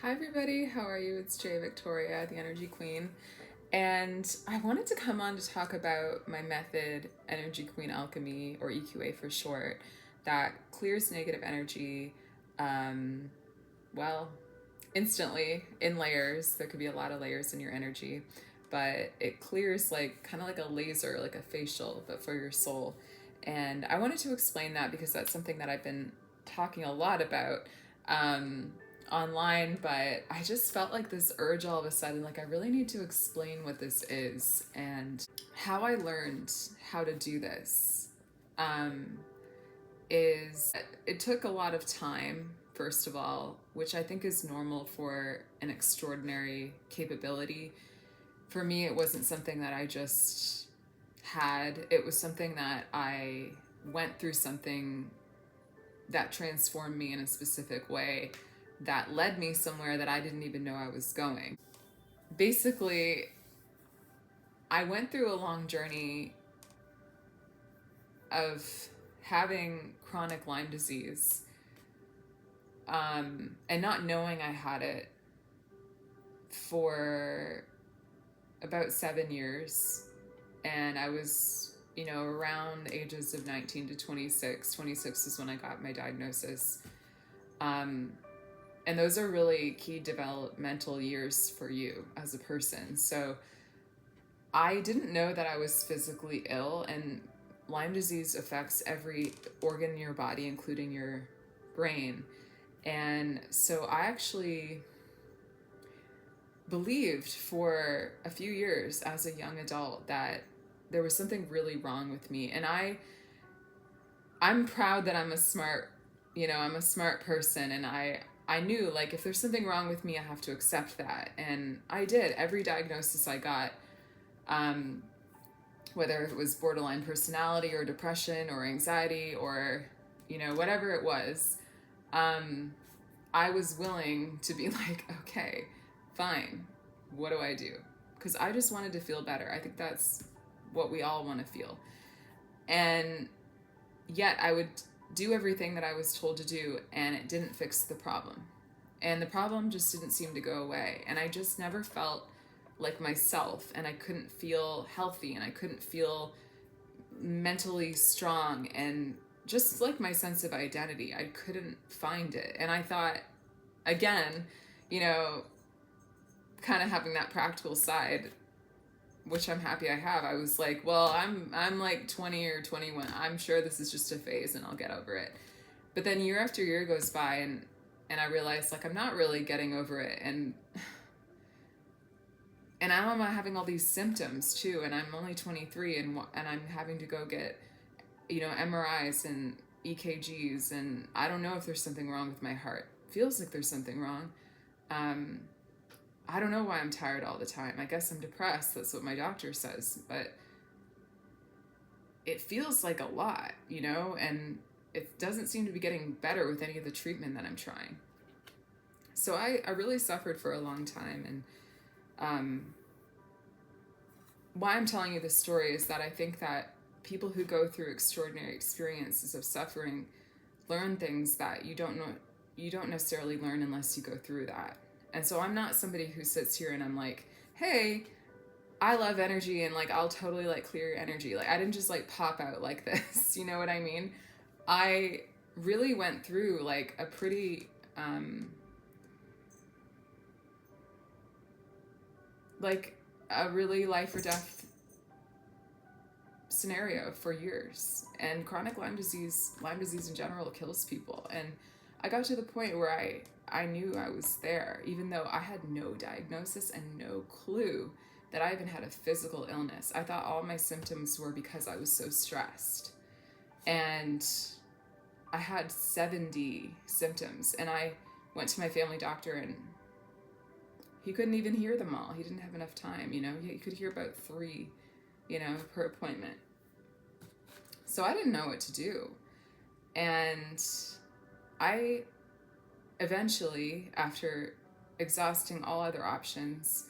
Hi everybody, how are you? It's Jay Victoria, the Energy Queen, and I wanted to come on to talk about my method, Energy Queen Alchemy, or EQA for short, that clears negative energy, um, well, instantly in layers. There could be a lot of layers in your energy, but it clears like kind of like a laser, like a facial, but for your soul. And I wanted to explain that because that's something that I've been talking a lot about. Um, Online, but I just felt like this urge all of a sudden, like I really need to explain what this is and how I learned how to do this. Um, is it took a lot of time, first of all, which I think is normal for an extraordinary capability. For me, it wasn't something that I just had, it was something that I went through something that transformed me in a specific way that led me somewhere that I didn't even know I was going. Basically, I went through a long journey of having chronic Lyme disease, and not knowing I had it for about 7 years. And I was, around the ages of 19 to 26. 26 is when I got my diagnosis. Um, and those are really key developmental years for you as a person. So I didn't know that I was physically ill, and Lyme disease affects every organ in your body, including your brain. And so I actually believed for a few years as a young adult that there was something really wrong with me. And I'm proud that I'm a smart person, and I knew, like, if there's something wrong with me, I have to accept that. And I did. Every diagnosis I got, um, whether it was borderline personality or depression or anxiety or, whatever it was, um, I was willing to be like, okay, fine, what do I do? Because I just wanted to feel better. I think that's what we all want to feel. And yet I would do everything that I was told to do, and it didn't fix the problem. And the problem just didn't seem to go away. And I just never felt like myself, and I couldn't feel healthy, and I couldn't feel mentally strong, and just like my sense of identity, I couldn't find it. And I thought, again, you know, kind of having that practical side, which I'm happy I have. I was like, well, I'm like 20 or 21. I'm sure this is just a phase and I'll get over it. But then year after year goes by, and I realized, like, I'm not really getting over it, and now I'm having all these symptoms too, and I'm only 23, and I'm having to go get, MRIs and EKGs, and I don't know if there's something wrong with my heart. Feels like there's something wrong. Um, I don't know why I'm tired all the time. I guess I'm depressed. That's what my doctor says, but it feels like a lot, and it doesn't seem to be getting better with any of the treatment that I'm trying. So I really suffered for a long time, and why I'm telling you this story is that I think that people who go through extraordinary experiences of suffering learn things that you don't necessarily learn unless you go through that. And so I'm not somebody who sits here and I'm like, hey, I love energy, and like I'll totally like clear your energy. Like I didn't just like pop out like this. You know what I mean? I really went through like a pretty like a really life or death scenario for years. And chronic Lyme disease in general kills people. And I got to the point where I knew I was there, even though I had no diagnosis and no clue that I even had a physical illness. I thought all my symptoms were because I was so stressed. And I had 70 symptoms, and I went to my family doctor, and he couldn't even hear them all. He didn't have enough time, He could hear about 3, per appointment. So I didn't know what to do. And I eventually, after exhausting all other options,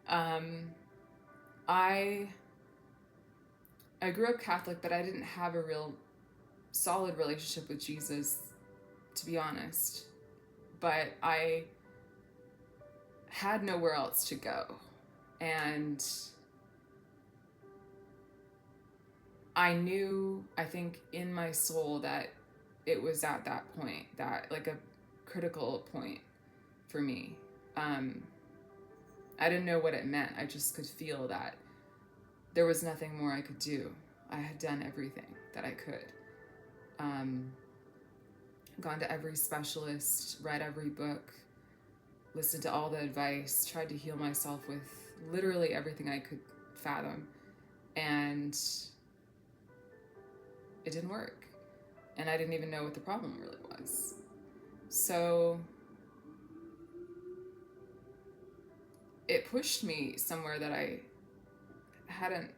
I grew up Catholic, but I didn't have a real solid relationship with Jesus, to be honest. but I had nowhere else to go. And I knew, I think in my soul, that it was at that point, that like a critical point for me. I didn't know what it meant. I just could feel that there was nothing more I could do. I had done everything that I could. Gone to every specialist, read every book, listened to all the advice, tried to heal myself with literally everything I could fathom. And it didn't work. And I didn't even know what the problem really was. So it pushed me somewhere that I hadn't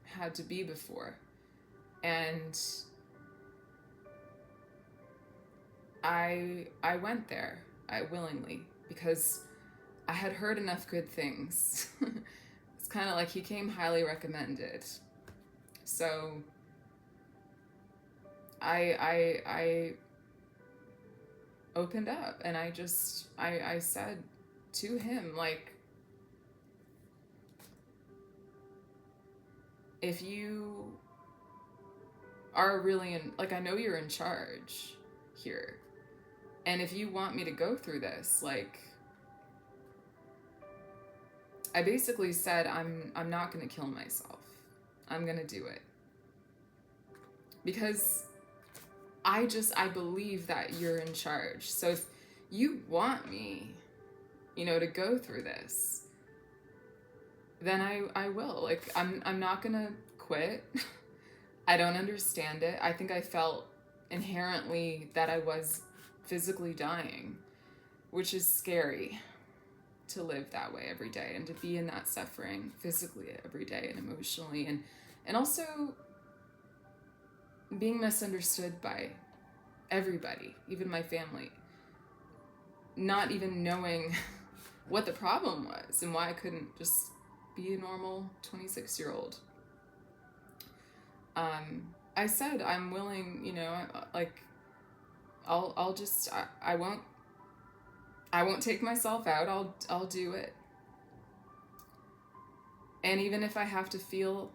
had to be before. And I went there, willingly, because I had heard enough good things. It's kind of like he came highly recommended. So I opened up, and I said to him, like, if you are really like, I know you're in charge here. And if you want me to go through this, like, I basically said, I'm not going to kill myself. I'm going to do it. Because I believe that you're in charge. So if you want me, to go through this, then I will. Like, I'm not going to quit. I don't understand it. I think I felt inherently that I was physically dying, which is scary to live that way every day and to be in that suffering physically every day and emotionally, and also being misunderstood by everybody, even my family, not even knowing what the problem was and why I couldn't just be a normal 26-year-old. I said, I'm willing, like, I won't take myself out. I'll do it. And even if I have to feel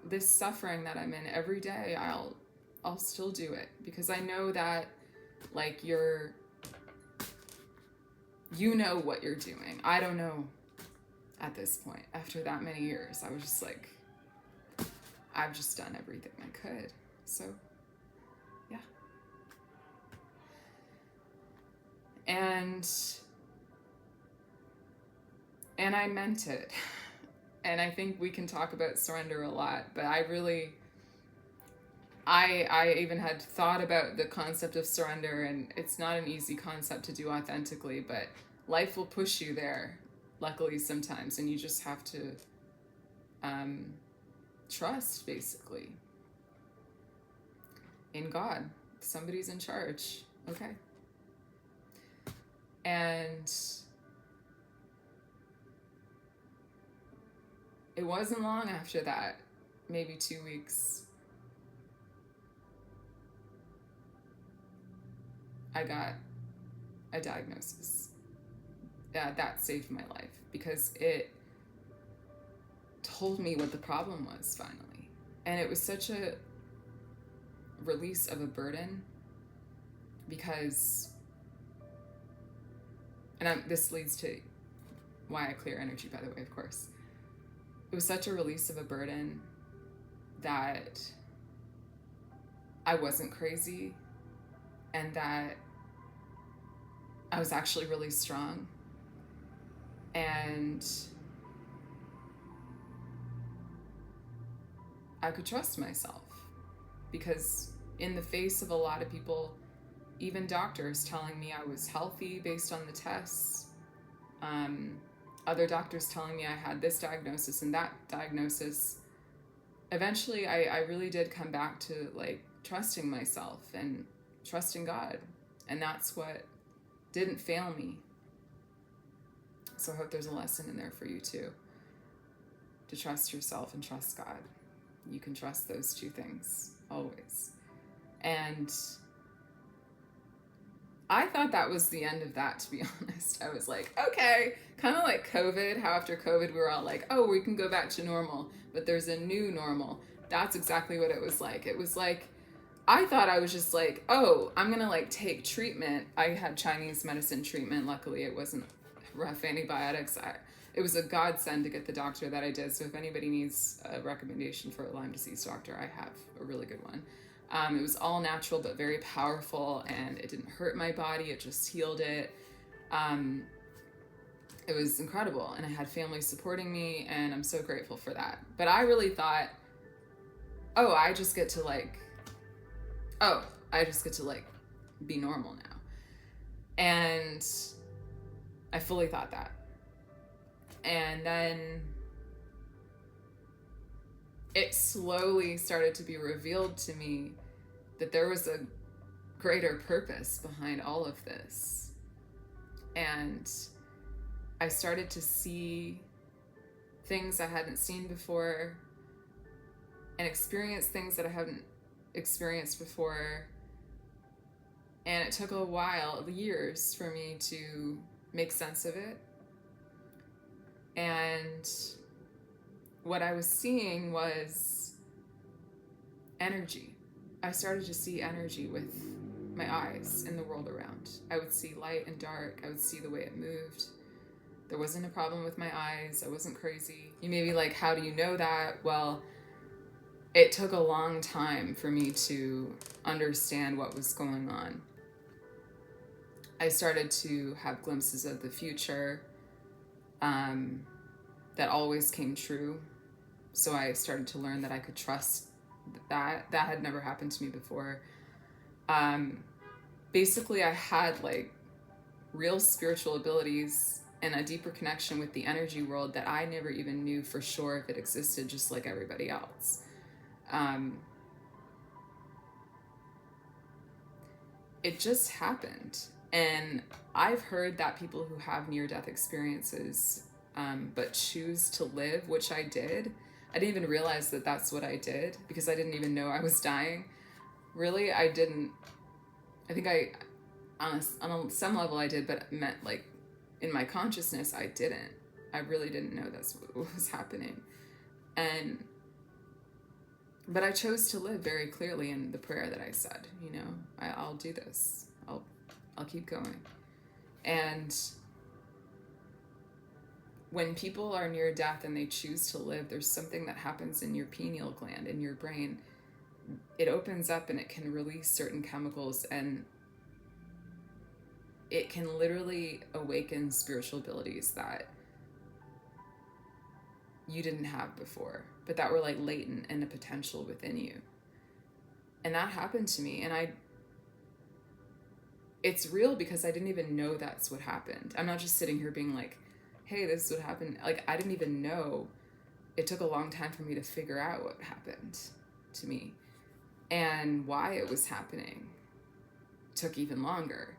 this suffering that I'm in every day, I'll still do it, because I know that, like, you know what you're doing. I don't know at this point. After that many years, I was just like, I've just done everything I could. So, yeah. And I meant it. And I think we can talk about surrender a lot, but I even had thought about the concept of surrender, and it's not an easy concept to do authentically, but life will push you there, luckily, sometimes, and you just have to trust, basically, in God. Somebody's in charge. Okay. And it wasn't long after that, maybe 2 weeks, I got a diagnosis. That saved my life, because it told me what the problem was, finally. And it was such a release of a burden, because, and this leads to why I clear energy, by the way, of course. It was such a release of a burden that I wasn't crazy, and that I was actually really strong. And I could trust myself, because in the face of a lot of people, even doctors, telling me I was healthy based on the tests, other doctors telling me I had this diagnosis and that diagnosis, eventually I really did come back to, like, trusting myself and trusting God. And that's what didn't fail me. So I hope there's a lesson in there for you too, to trust yourself and trust God. You can trust those two things always. And I thought that was the end of that, to be honest. I was like, okay, kind of like COVID, how after COVID we were all like, oh, we can go back to normal, but there's a new normal. That's exactly what it was like. It was like, I thought I was just like, oh, I'm gonna like take treatment. I had Chinese medicine treatment. Luckily, it wasn't rough antibiotics. It was a godsend to get the doctor that I did. So if anybody needs a recommendation for a Lyme disease doctor, I have a really good one. It was all natural but very powerful, and it didn't hurt my body. It just healed it. It was incredible, and I had family supporting me, and I'm so grateful for that. But I really thought, oh, I just get to like be normal now. And I fully thought that. And then it slowly started to be revealed to me that there was a greater purpose behind all of this. And I started to see things I hadn't seen before and experience things that I hadn't experienced before. And it took a while, years, for me to make sense of it. And what I was seeing was energy. I started to see energy with my eyes in the world around. I would see light and dark. I would see the way it moved. There wasn't a problem with my eyes. I wasn't crazy. You may be like, how do you know that? Well, it took a long time for me to understand what was going on. I started to have glimpses of the future that always came true. So I started to learn that I could trust that. That had never happened to me before. Basically, I had like real spiritual abilities and a deeper connection with the energy world that I never even knew for sure if it existed, just like everybody else. It just happened. And I've heard that people who have near-death experiences but choose to live, which I did. I didn't even realize that that's what I did because I didn't even know I was dying. Really, I didn't. I think on some level I did, but it meant like in my consciousness, I didn't. I really didn't know that's what was happening. But I chose to live very clearly in the prayer that I said, I'll do this. I'll keep going. And when people are near death and they choose to live, there's something that happens in your pineal gland, in your brain. It opens up and it can release certain chemicals, and it can literally awaken spiritual abilities that you didn't have before, but that were like latent and a potential within you. And that happened to me, and it's real because I didn't even know that's what happened. I'm not just sitting here being like, hey, this is what happened. Like, I didn't even know. It took a long time for me to figure out what happened to me and why it was happening. It took even longer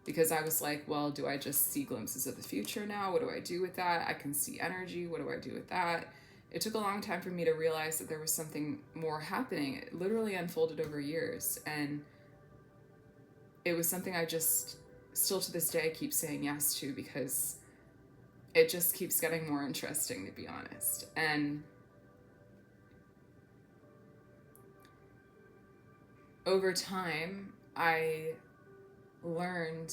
because I was like, well, do I just see glimpses of the future now? What do I do with that? I can see energy. What do I do with that? It took a long time for me to realize that there was something more happening. It literally unfolded over years, and it was something I just still to this day keep saying yes to because it just keeps getting more interesting, to be honest. And over time, I learned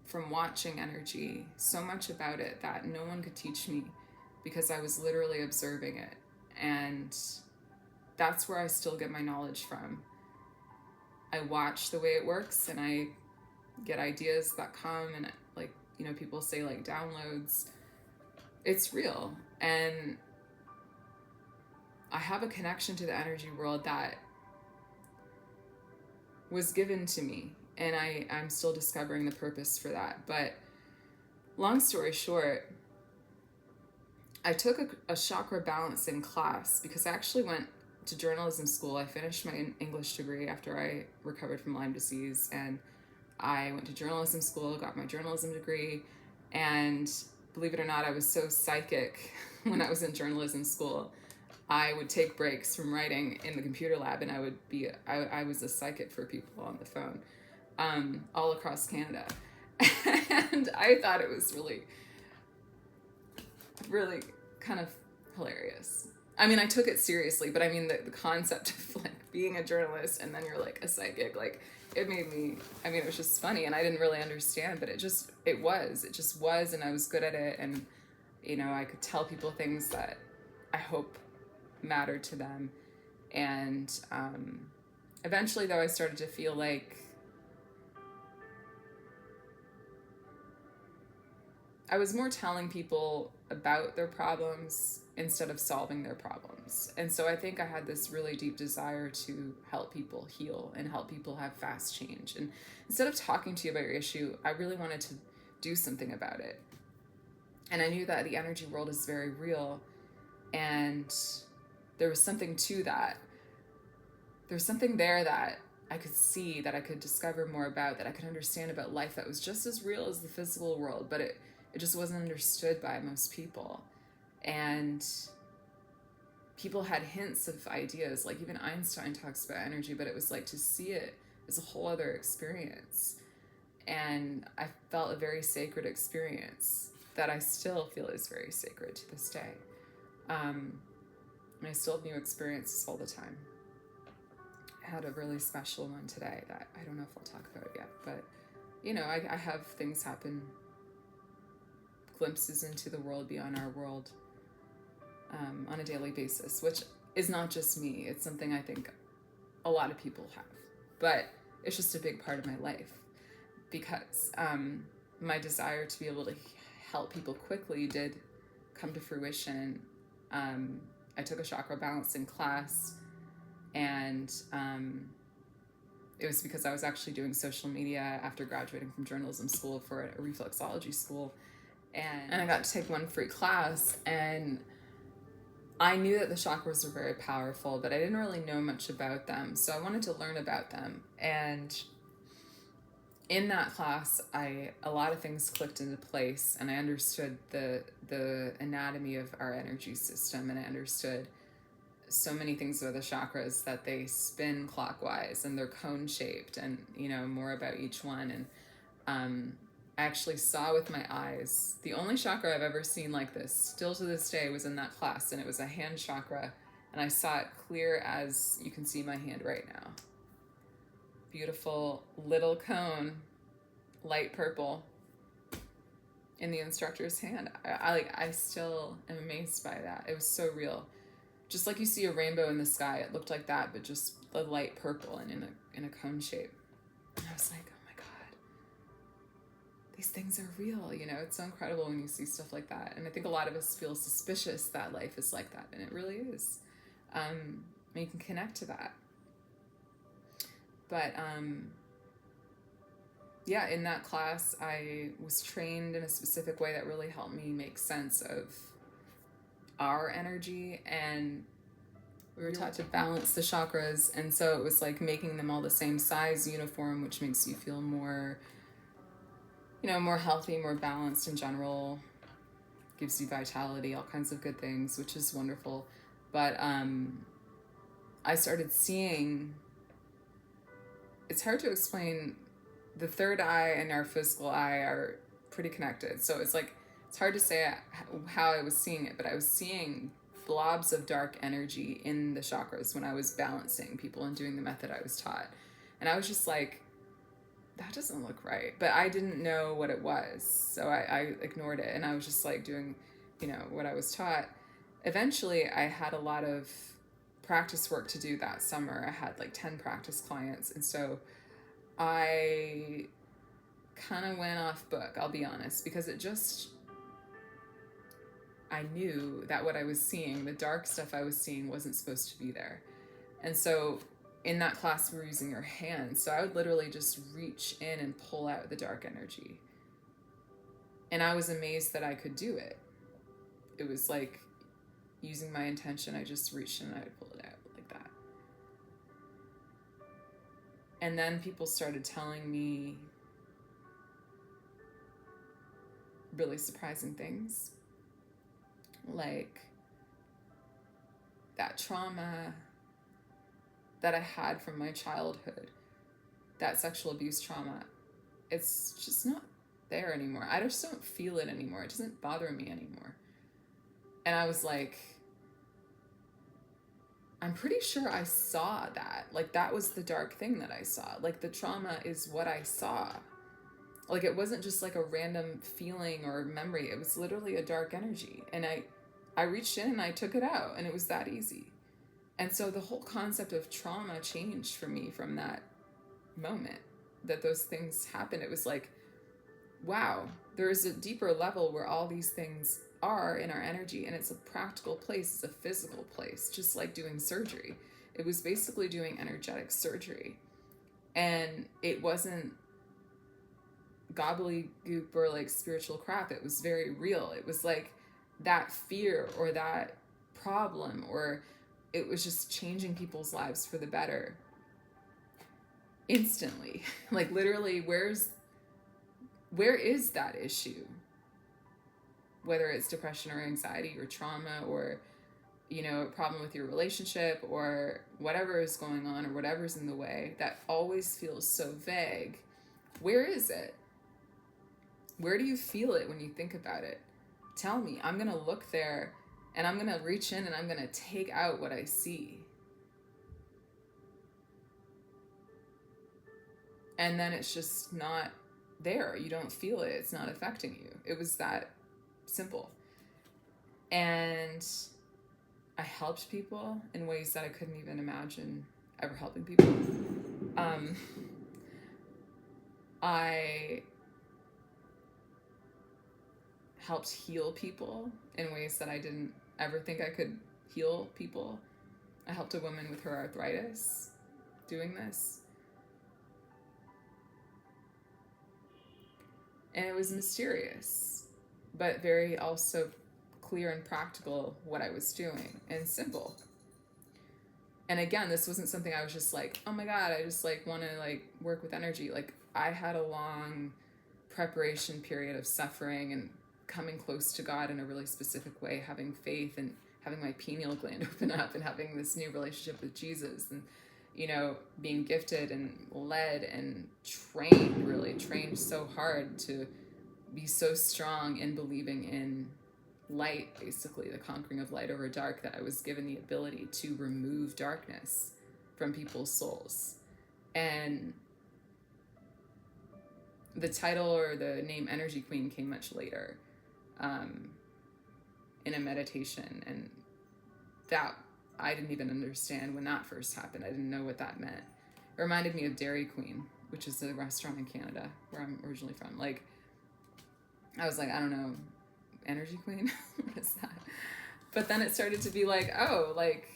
from watching energy so much about it that no one could teach me because I was literally observing it. And that's where I still get my knowledge from. I watch the way it works and I get ideas that come and people say like downloads. It's real. And I have a connection to the energy world that was given to me, and I'm still discovering the purpose for that. But long story short, I took a chakra balancing class because I actually went to journalism school. I finished my English degree after I recovered from Lyme disease, and I went to journalism school, got my journalism degree, and believe it or not, I was so psychic when I was in journalism school. I would take breaks from writing in the computer lab, and I was a psychic for people on the phone. all across Canada. And I thought it was really, really kind of hilarious. I mean, I took it seriously, but I mean, the concept of like being a journalist and then you're like a psychic, like it made me, I mean, it was just funny, and I didn't really understand, but it just was, and I was good at it. And, you know, I could tell people things that I hope mattered to them. And eventually, though, I started to feel like I was more telling people about their problems instead of solving their problems. And so I think I had this really deep desire to help people heal and help people have fast change. And instead of talking to you about your issue, I really wanted to do something about it. And I knew that the energy world is very real, and there was something to that. There's something there that I could see, that I could discover more about, that I could understand about life, that was just as real as the physical world, but it just wasn't understood by most people. And people had hints of ideas, like even Einstein talks about energy, but it was like to see it as a whole other experience. And I felt a very sacred experience that I still feel is very sacred to this day. And I still have new experiences all the time. I had a really special one today that I don't know if I'll talk about it yet, but you know, I have things happen, glimpses into the world beyond our world on a daily basis, which is not just me. It's something I think a lot of people have, but it's just a big part of my life, because my desire to be able to help people quickly did come to fruition. I took a chakra balancing class, and it was because I was actually doing social media after graduating from journalism school for a reflexology school, and I got to take one free class, and I knew that the chakras were very powerful, but I didn't really know much about them, so I wanted to learn about them. And in that class, a lot of things clicked into place, and I understood the anatomy of our energy system, and I understood so many things about the chakras, that they spin clockwise and they're cone shaped, and you know, more about each one. And I actually saw with my eyes, the only chakra I've ever seen like this still to this day was in that class, and it was a hand chakra, and I saw it clear as you can see my hand right now. Beautiful little cone, light purple, in the instructor's hand. I still am amazed by that. It was so real. Just like you see a rainbow in the sky, it looked like that, but just a light purple and in a cone shape. And I was like, oh my God, these things are real. You know, it's so incredible when you see stuff like that. And I think a lot of us feel suspicious that life is like that, and it really is. And you can connect to that. But yeah, in that class, I was trained in a specific way that really helped me make sense of our energy, and we were taught to balance the chakras, and so it was like making them all the same size, uniform, which makes you feel more, you know, more healthy, more balanced in general, gives you vitality, all kinds of good things, which is wonderful. But I started seeing, it's hard to explain, the third eye and our physical eye are pretty connected, so it's like, it's hard to say how I was seeing it, but I was seeing blobs of dark energy in the chakras when I was balancing people and doing the method I was taught. And I was just like, that doesn't look right. But I didn't know what it was, so I ignored it, and I was just like doing, you know, what I was taught. Eventually, I had a lot of practice work to do that summer. I had like 10 practice clients, and so I kind of went off book, I'll be honest, because I knew that what I was seeing, the dark stuff I was seeing, wasn't supposed to be there. And so in that class, we were using your hands. So I would literally just reach in and pull out the dark energy. And I was amazed that I could do it. It was like using my intention. I just reached in and I would pull it out like that. And then people started telling me really surprising things, like that trauma that I had from my childhood that sexual abuse trauma, it's just not there anymore. I just don't feel it anymore. It doesn't bother me anymore. And I was like, I'm pretty sure I saw that. Like, that was the dark thing that I saw. Like, the trauma is what I saw. Like, it wasn't just like a random feeling or memory. It was literally a dark energy. And I reached in and I took it out, and it was that easy. And so the whole concept of trauma changed for me from that moment that those things happened. It was like, wow, there's a deeper level where all these things are in our energy, and it's a practical place, it's a physical place, just like doing surgery. It was basically doing energetic surgery, and it wasn't gobbledygook or like spiritual crap. It was very real. It was like that fear or that problem, or it was just changing people's lives for the better instantly. Like, literally, where is that issue? Whether it's depression or anxiety or trauma, or, you know, a problem with your relationship, or whatever is going on, or whatever's in the way that always feels so vague. Where is it? Where do you feel it when you think about it? Tell me. I'm going to look there, and I'm going to reach in, and I'm going to take out what I see. And then it's just not there. You don't feel it. It's not affecting you. It was that simple. And I helped people in ways that I couldn't even imagine ever helping people. I helped heal people in ways that I didn't ever think I could heal people. I helped a woman with her arthritis doing this. And it was mysterious, but very also clear and practical what I was doing, and simple. And again, this wasn't something I was just like, oh my God, I just like want to like work with energy. Like, I had a long preparation period of suffering and coming close to God in a really specific way, having faith and having my pineal gland open up and having this new relationship with Jesus, and, you know, being gifted and led and trained so hard to be so strong in believing in light, basically the conquering of light over dark, that I was given the ability to remove darkness from people's souls. And the title or the name Energy Queen came much later, in a meditation, and that I didn't even understand when that first happened. I didn't know what that meant. It reminded me of Dairy Queen, which is a restaurant in Canada where I'm originally from. Like, I was like, I don't know, Energy Queen? What is that? But then it started to be like, oh, like,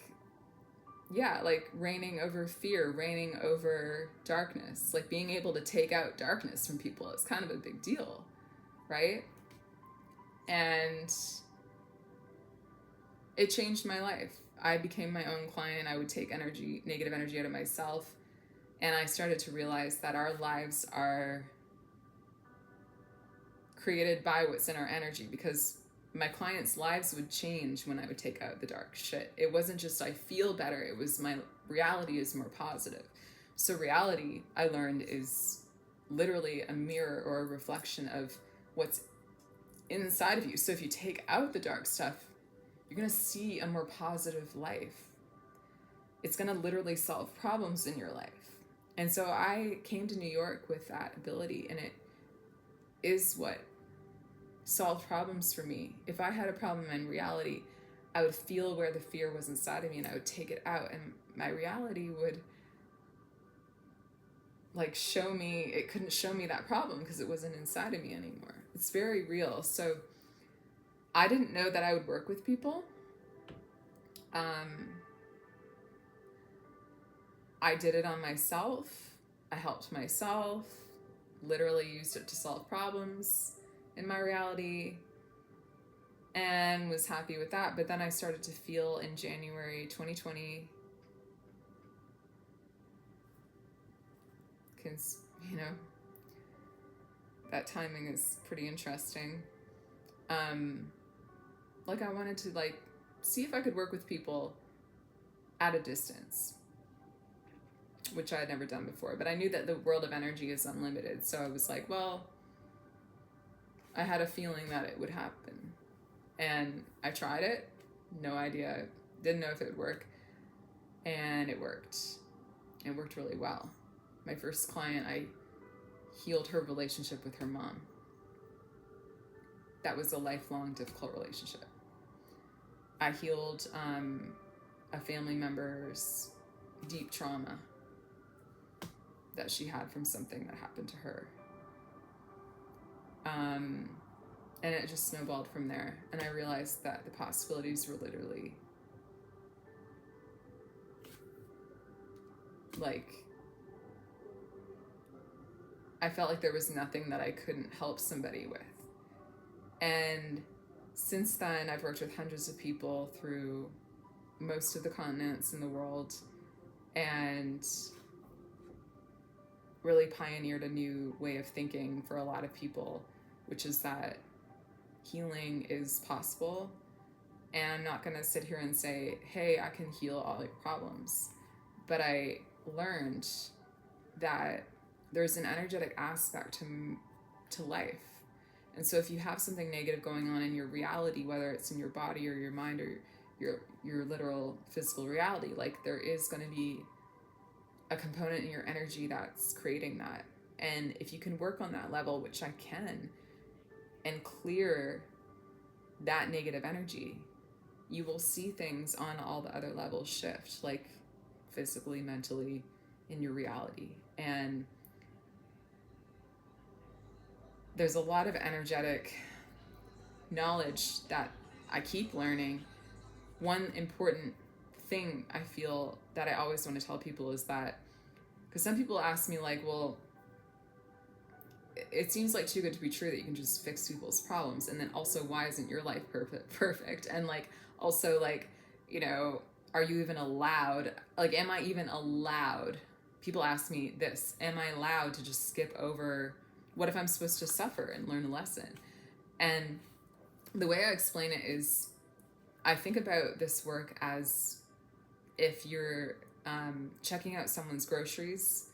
yeah, like reigning over fear, reigning over darkness, like being able to take out darkness from people is kind of a big deal, right? And it changed my life. I became my own client. I would take negative energy out of myself. And I started to realize that our lives are created by what's in our energy, because my clients' lives would change when I would take out the dark shit. It wasn't just I feel better. It was my reality is more positive. So reality, I learned, is literally a mirror or a reflection of what's inside of you. So if you take out the dark stuff, you're going to see a more positive life. It's going to literally solve problems in your life. And so I came to New York with that ability, and it is what solved problems for me. If I had a problem in reality, I would feel where the fear was inside of me, and I would take it out, and my reality would like show me, it couldn't show me that problem because it wasn't inside of me anymore. It's very real. So I didn't know that I would work with people. I did it on myself. I helped myself, literally used it to solve problems in my reality, and was happy with that. But then I started to feel in January 2020, because, you know, that timing is pretty interesting. Like, I wanted to like see if I could work with people at a distance, which I had never done before. But I knew that the world of energy is unlimited. So I was like, well, I had a feeling that it would happen. And I tried it. No idea. Didn't know if it would work. And it worked. It worked really well. My first client, I healed her relationship with her mom. That was a lifelong, difficult relationship. I healed a family member's deep trauma that she had from something that happened to her. And it just snowballed from there. And I realized that the possibilities were literally like, I felt like there was nothing that I couldn't help somebody with. And since then, I've worked with hundreds of people through most of the continents in the world and really pioneered a new way of thinking for a lot of people, which is that healing is possible. And I'm not going to sit here and say, hey, I can heal all your problems. But I learned that there's an energetic aspect to life. And so if you have something negative going on in your reality, whether it's in your body or your mind or your literal physical reality, like there is going to be a component in your energy that's creating that. And if you can work on that level, which I can, and clear that negative energy, you will see things on all the other levels shift, like physically, mentally, in your reality. And there's a lot of energetic knowledge that I keep learning. One important thing I feel that I always want to tell people is that, because some people ask me like, well, it seems like too good to be true that you can just fix people's problems. And then also, why isn't your life perfect? And like, also like, you know, are you even allowed, like, am I even allowed? People ask me this, am I allowed to just skip over? What if I'm supposed to suffer and learn a lesson? And the way I explain it is, I think about this work as if you're checking out someone's groceries,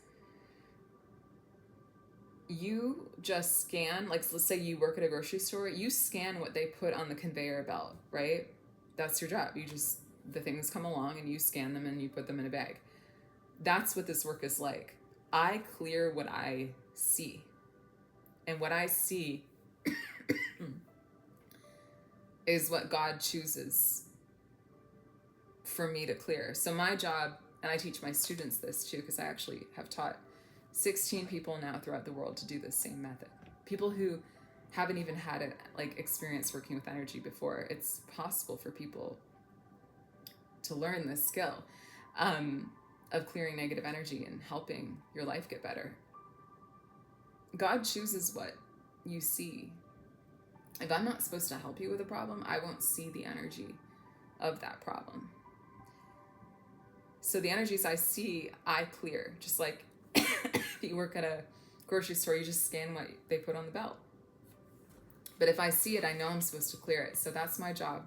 you just scan, like let's say you work at a grocery store, you scan what they put on the conveyor belt, right? That's your job. The things come along and you scan them and you put them in a bag. That's what this work is like. I clear what I see. And what I see is what God chooses for me to clear. So my job, and I teach my students this too, because I actually have taught 16 people now throughout the world to do this same method. People who haven't even had an experience working with energy before. It's possible for people to learn this skill of clearing negative energy and helping your life get better. God chooses what you see. If I'm not supposed to help you with a problem, I won't see the energy of that problem. So the energies I see, I clear. Just like if you work at a grocery store, you just scan what they put on the belt. But if I see it, I know I'm supposed to clear it. So that's my job.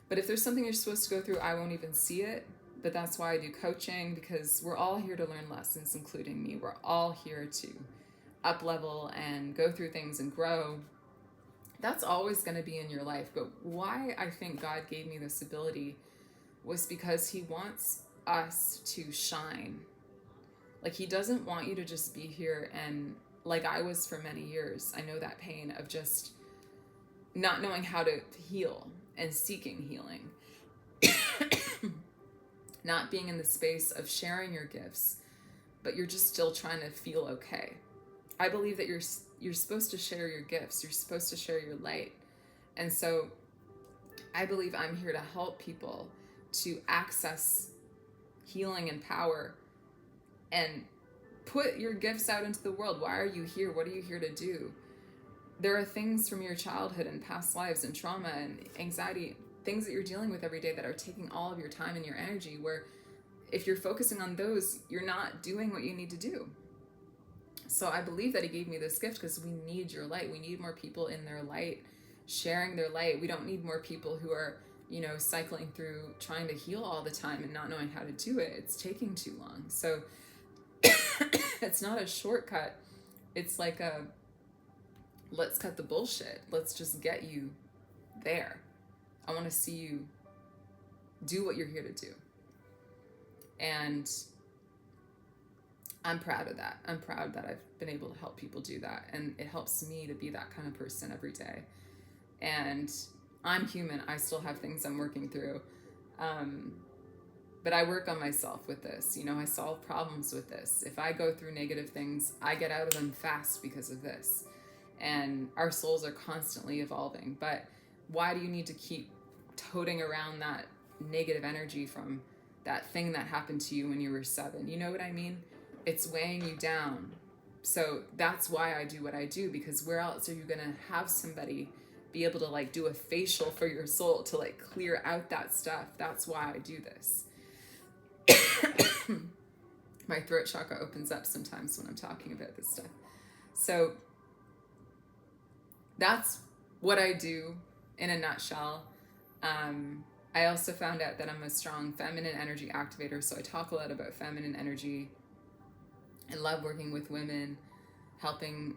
But if there's something you're supposed to go through, I won't even see it. But that's why I do coaching, because we're all here to learn lessons, including me. We're all here to up level and go through things and grow. That's always going to be in your life. But why I think God gave me this ability was because he wants us to shine. Like, he doesn't want you to just be here and, like I was for many years, I know that pain of just not knowing how to heal and seeking healing. Not being in the space of sharing your gifts, but you're just still trying to feel okay. I believe that you're supposed to share your gifts. You're supposed to share your light. And so I believe I'm here to help people to access healing and power and put your gifts out into the world. Why are you here? What are you here to do? There are things from your childhood and past lives and trauma and anxiety, things that you're dealing with every day that are taking all of your time and your energy, where if you're focusing on those, you're not doing what you need to do. So I believe that he gave me this gift because we need your light. We need more people in their light, sharing their light. We don't need more people who are, cycling through trying to heal all the time and not knowing how to do it. It's taking too long. So It's not a shortcut. It's like a, let's cut the bullshit. Let's just get you there. I want to see you do what you're here to do. And I'm proud of that. I'm proud that I've been able to help people do that. And it helps me to be that kind of person every day. And I'm human. I still have things I'm working through. But I work on myself with this. You know, I solve problems with this. If I go through negative things, I get out of them fast because of this. And our souls are constantly evolving. But why do you need to keep toting around that negative energy from that thing that happened to you when you were 7? You know what I mean? It's weighing you down. So that's why I do what I do, because where else are you going to have somebody be able to like do a facial for your soul to like clear out that stuff? That's why I do this. My throat chakra opens up sometimes when I'm talking about this stuff. So that's what I do in a nutshell. I also found out that I'm a strong feminine energy activator, so I talk a lot about feminine energy. I love working with women, helping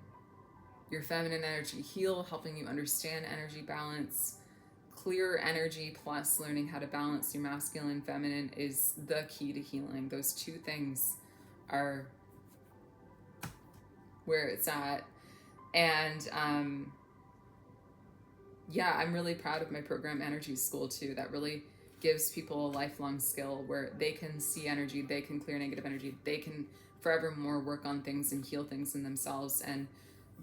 your feminine energy heal, helping you understand energy balance. Clear energy plus learning how to balance your masculine and feminine is the key to healing. Those two things are where it's at. And yeah, I'm really proud of my program, Energy School, too. That really gives people a lifelong skill where they can see energy, they can clear negative energy, they can forevermore work on things and heal things in themselves. And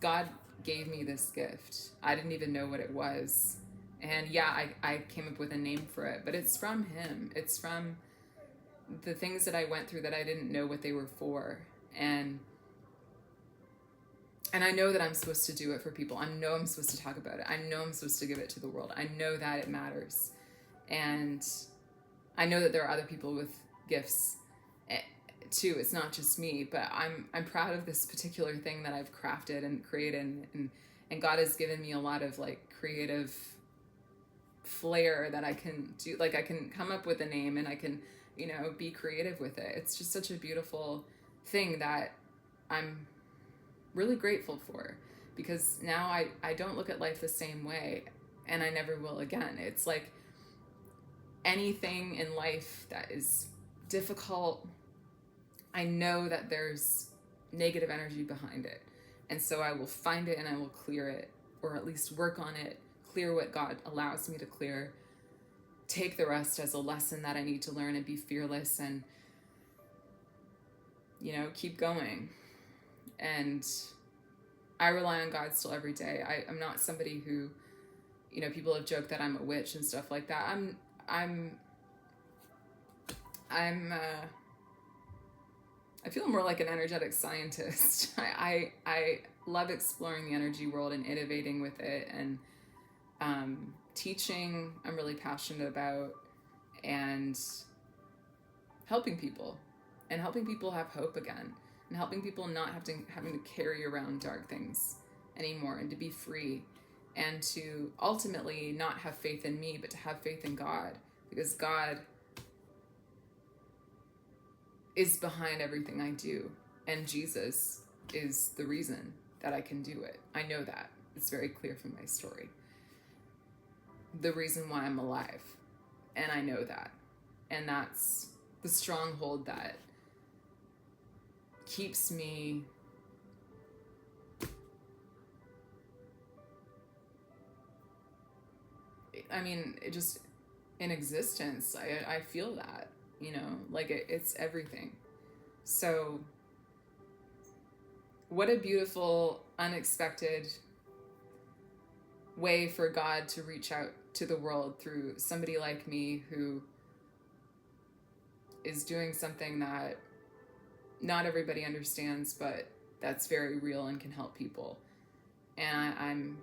God gave me this gift. I didn't even know what it was. And yeah, I came up with a name for it, but it's from Him. It's from the things that I went through that I didn't know what they were for. And I know that I'm supposed to do it for people. I know I'm supposed to talk about it. I know I'm supposed to give it to the world. I know that it matters. And I know that there are other people with gifts too. It's not just me, but I'm proud of this particular thing that I've crafted and created, and God has given me a lot of like creative flair that I can do. Like I can come up with a name and I can, you know, be creative with it. It's just such a beautiful thing that I'm really grateful for, because now I don't look at life the same way, and I never will again. It's like anything in life that is difficult, I know that there's negative energy behind it. And so I will find it and I will clear it, or at least work on it, clear what God allows me to clear, take the rest as a lesson that I need to learn, and be fearless and, you know, keep going. And I rely on God still every day. I'm not somebody who, you know, people have joked that I'm a witch and stuff like that. I feel more like an energetic scientist. I love exploring the energy world and innovating with it, and teaching I'm really passionate about, and helping people have hope again, and helping people not having to carry around dark things anymore, and to be free, and to ultimately not have faith in me, but to have faith in God, because God is behind everything I do, and Jesus is the reason that I can do it. I know that. It's very clear from my story. The reason why I'm alive. And I know that. And that's the stronghold that keeps me it just in existence. I feel that, you know, like it's everything. So what a beautiful, unexpected way for God to reach out to the world through somebody like me, who is doing something that not everybody understands, but that's very real and can help people. And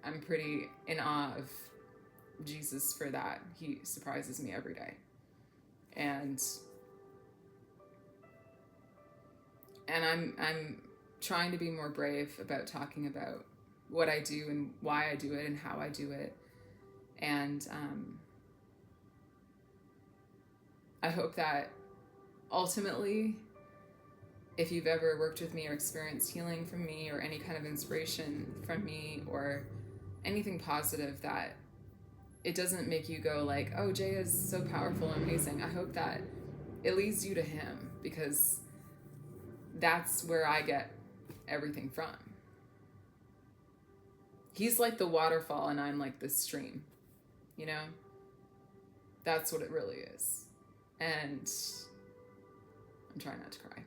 I'm pretty in awe of Jesus for that. He surprises me every day. And I'm trying to be more brave about talking about what I do and why I do it and how I do it. And I hope that ultimately if you've ever worked with me or experienced healing from me or any kind of inspiration from me or anything positive, that it doesn't make you go like, oh, Jay is so powerful and amazing. I hope that it leads you to him, because that's where I get everything from. He's like the waterfall and I'm like the stream, you know? That's what it really is. And I'm trying not to cry,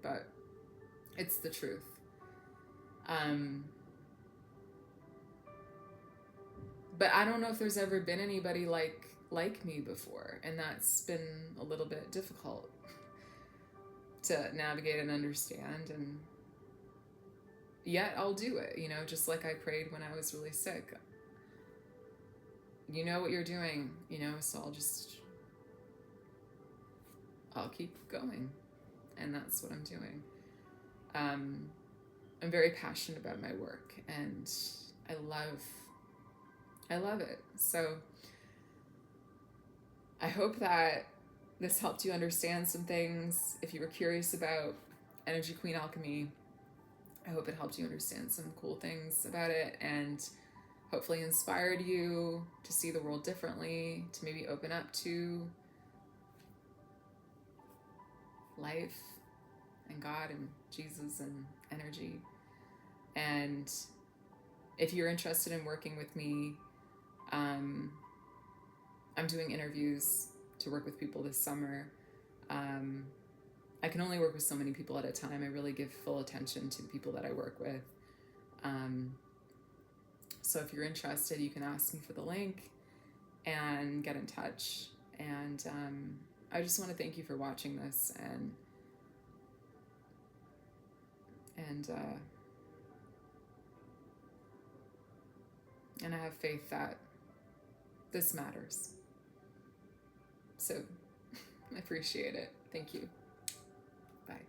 but it's the truth. But I don't know if there's ever been anybody like me before, and that's been a little bit difficult to navigate and understand. And yet I'll do it, you know, just like I prayed when I was really sick. You know what you're doing, you know, so I'll keep going. And that's what I'm doing. I'm very passionate about my work, and I love it. So I hope that this helped you understand some things. If you were curious about Energy Queen Alchemy, I hope it helped you understand some cool things about it, and hopefully inspired you to see the world differently, to maybe open up to life and God and Jesus and energy. And if you're interested in working with me, I'm doing interviews to work with people this summer. I can only work with so many people at a time. I really give full attention to the people that I work with. So if you're interested, you can ask me for the link and get in touch. And I just want to thank you for watching this, and I have faith that this matters. So I appreciate it. Thank you. Bye.